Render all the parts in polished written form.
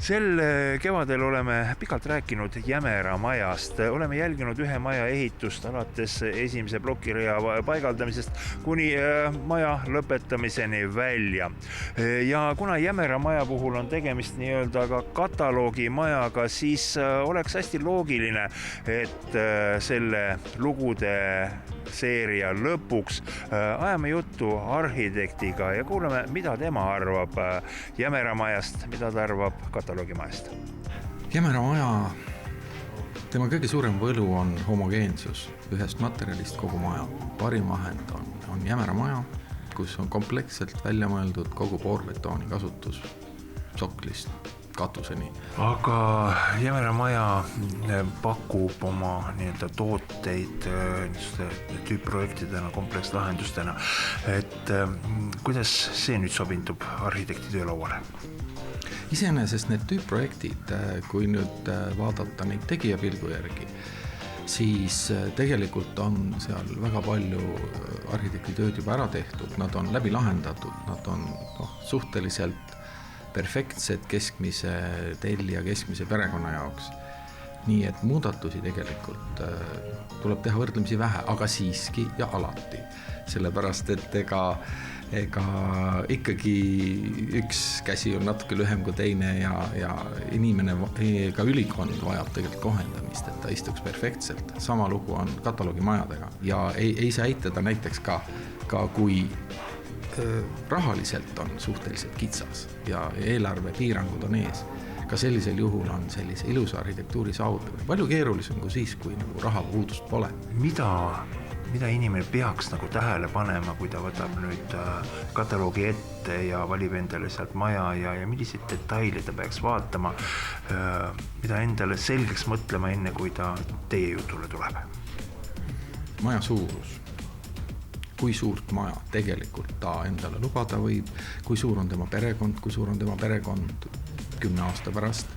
Sel kevadel oleme pikalt rääkinud Jämera majast. Oleme jälginud ühe maja ehitust alates esimese plokirea paigaldamisest kuni maja lõpetamiseni välja. Ja kuna Jämera maja puhul on tegemist nii-öelda ka kataloogi majaga, siis oleks hästi loogiline, et selle lugude seeria lõpuks ajame juttu arhitektiga ja kuuleme, mida tema arvab Jämera majast, mida ta arvab kataloogimajast. Jämera maja, tema kõige suurem võlu on homogeensus, ühest materjalist kogu maja. Parim vahend on Jämera maja, kus on kompleksselt välja mõeldud kogu poolbetooni kasutus soklist katuseni. Aga Jämera maja pakub oma nii-öelda tooteid tüüpprojektidena, komplekslahendustena. Et kuidas see nüüd sobindub arhitekti töölauale? Iseenesest need tüüpprojektid, kui nüüd vaadata neid tegijapilgu järgi, siis tegelikult on seal väga palju arhitekti tööd juba ära tehtud, nad on läbi lahendatud, nad on suhteliselt perfektsed keskmise tellija, keskmise perekonna jaoks. Nii et muudatusi tegelikult tuleb teha võrdlemisi vähe, aga siiski ja alati. Sellepärast, et ega ikkagi üks käsi on natuke lühem kui teine ja inimene, ka ülikond vajab tegelikult kohendamist, et ta istuks perfektselt. Sama lugu on kataloogimajadega ja ei saa eitada näiteks ka kui rahaliselt on suhteliselt kitsas ja eelarve piirangud on ees. Ka sellisel juhul on sellise ilusa arhitektuuri saavutamine palju keerulisem kui siis, kui nagu raha puudust pole. Mida inimene peaks nagu tähele panema, kui ta võtab nüüd kataloogi ette ja valib endale sealt maja ja milliseid detaile ta peaks vaatama, mida endale selgeks mõtlema enne, kui ta teie jutule tuleb? Maja suurus. Kui suurt maja tegelikult ta endale lubada võib, kui suur on tema perekond, kui suur on tema perekond 10 aasta pärast,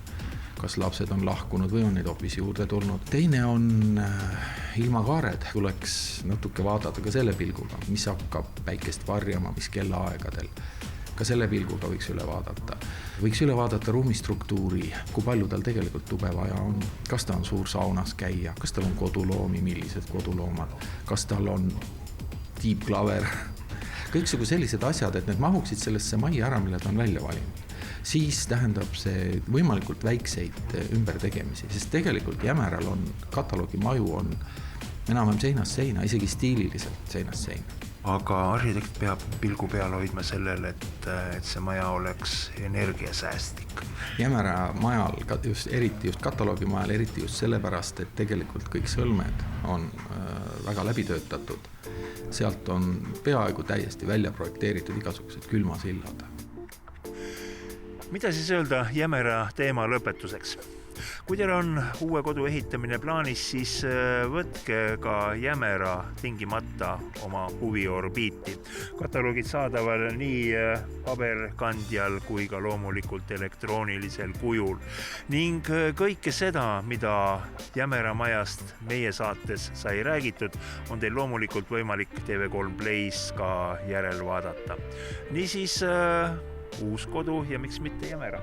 kas lapsed on lahkunud või on neid hoopis juurde tulnud. Teine on ilmakaared, tuleks natuke vaadata ka selle pilguga, mis hakkab päikest varjama, mis kellaaegadel. Ka selle pilguga võiks üle vaadata. Võiks üle vaadata ruumistruktuuri, kui palju tal tegelikult tube vaja on, kas ta on suur saunas käia, kas tal on koduloomi, millised koduloomad, kas tal on tiibklaver, kõiksugu sellised asjad, et need mahuksid sellesse majja ära, mille ta on välja valinud. Siis tähendab see võimalikult väikseid ümbertegemisi, sest tegelikult Jämeral on kataloogimaju on enam-vähem seinast seina, isegi stiililiselt seinast seina. Aga arhitekt peab pilgu peal hoidma sellele, et see maja oleks energiasäästik. Jämera majal, eriti just kataloogimajal, eriti just sellepärast, et tegelikult kõik sõlmed on väga läbitöötatud. Sealt on peaaegu täiesti välja projekteeritud igasugused külmasillad. Mida siis öelda Jämera teema lõpetuseks? Kui teil on uue kodu ehitamine plaanis, siis võtke ka Jämera tingimata oma huviorbiiti. Kataloogid saadaval nii paberkandjal kui ka loomulikult elektroonilisel kujul. Ning kõike seda, mida Jämera majast meie saates sai räägitud, on teil loomulikult võimalik TV3 Plays ka järel vaadata. Niisiis uus kodu ja miks mitte Jämera.